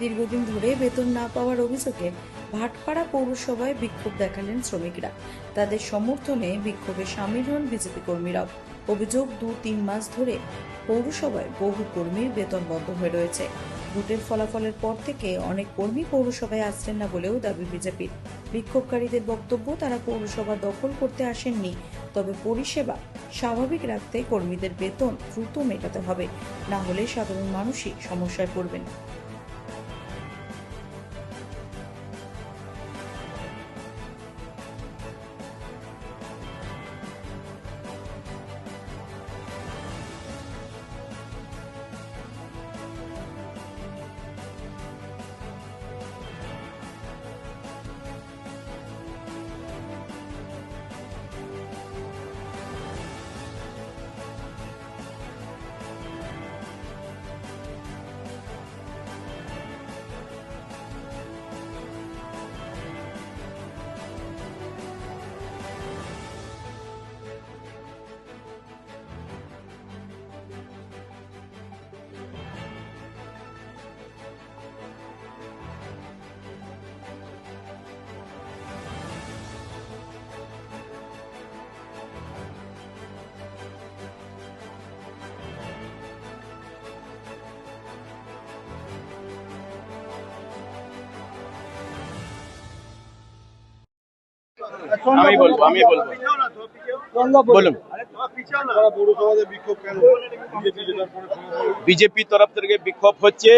দীর্ঘদিন ধরে বেতন না পাওয়ার অভিযোগে ভাটপাড়া পৌরসভায় বিক্ষোভ দেখালেন শ্রমিকরা। তাদের সমর্থনে বিক্ষোভে সামিল হন বিজেপি কর্মীরাও। অভিযোগ 2-3 মাস ধরে পৌরসভায় বহু কর্মীর বেতন বন্ধ হয়ে রয়েছে। ভোটের ফলাফলের পর থেকে অনেক কর্মী পৌরসভায় আসছেন না বলেও দাবি বিজেপির। বিক্ষোভকারীদের বক্তব্য, তারা পৌরসভা দখল করতে আসেননি, তবে পরিষেবা স্বাভাবিক রাখতে কর্মীদের বেতন দ্রুত মেটাতে হবে, না হলে সাধারণ মানুষই সমস্যায় পড়বেন। আমি বলবো বলুন। বিজেপি তরফ থেকে বিক্ষোভ হচ্ছে।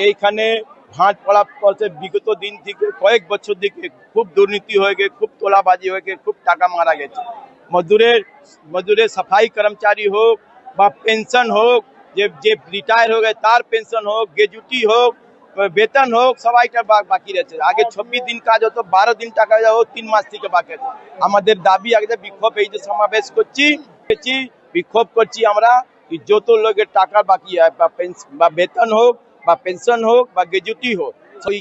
এইখানে ভাটপাড়া বিগত দিন থেকে কয়েক বছর থেকে খুব দুর্নীতি হয়ে গেছে, খুব তোলাবাজি হয়ে গেছে, খুব টাকা মারা গেছে। মজদুরের সাফাই কর্মচারী হোক বা পেনশন হোক, যে রিটায়ার হয়ে গেছে তার পেনশন হোক, গ্র্যাজুইটি হোক, বেতন হোক, সবাইটা বাকি রয়েছে। আগে 26 দিন কাজ হতো, 12 দিন টাকা যাও, 3 মাস থেকে বাকি আছে। আমাদের দাবি আগে বিক্ষোভ, এই যে সমাবেশ করছি, বিক্ষোভ করছি আমরা, যত লোকের টাকা বাকি বা বেতন হোক বা পেনশন হোক বা গ্র্যাজুইটি হোক, সেই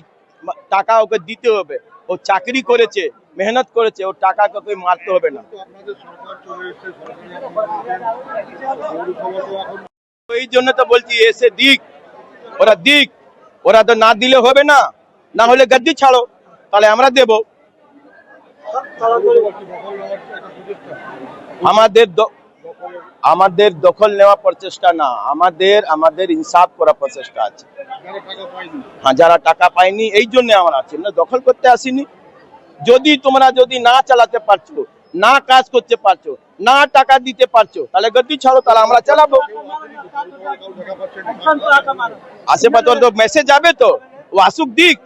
টাকা ওকে দিতে হবে। ও চাকরি করেছে, মেহনত করেছে, ও টাকাকে ওকে মারতে হবে না। এই জন্য তো বলছি এসে দিক, ওরা তো না দিলে হবে না, না হলে গদ্দি ছাড়ো, তাহলে আমরা দেব। আমাদের দখল নেওয়া প্রচেষ্টা না, আমাদের ইনসাফ করা প্রচেষ্টা আছে। হ্যাঁ, যারা টাকা পায়নি এই জন্য আমরা আছি, না দখল করতে আসিনি। তোমরা যদি না চালাতে পারছো, না কাজ করতে পারছো, না টাকা দিতে পারছো, তাহলে গদ্দি ছাড়ো, তাহলে আমরা চালাবো। আশেপাশে তো মেসেজ যাবে, তো ও আসুক দিক।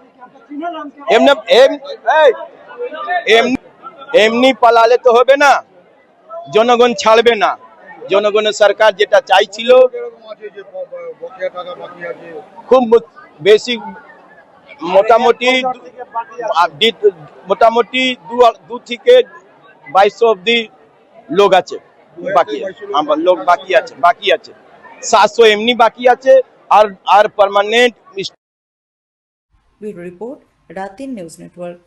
এমনি পালালে তো হবে না, জনগণ ছাড়বে না। জনগণের সরকার যেটা চাইছিল, খুব বেশি, মোটামুটি 2 থেকে 2200 অব্দি লোক আছে বাকি, আমার লোক বাকি আছে 700 এমনি বাকি আছে, আর পার্মানেন্ট। ব্যুরো রিপোর্ট, রাতের নিউজ নেটওয়ার্ক।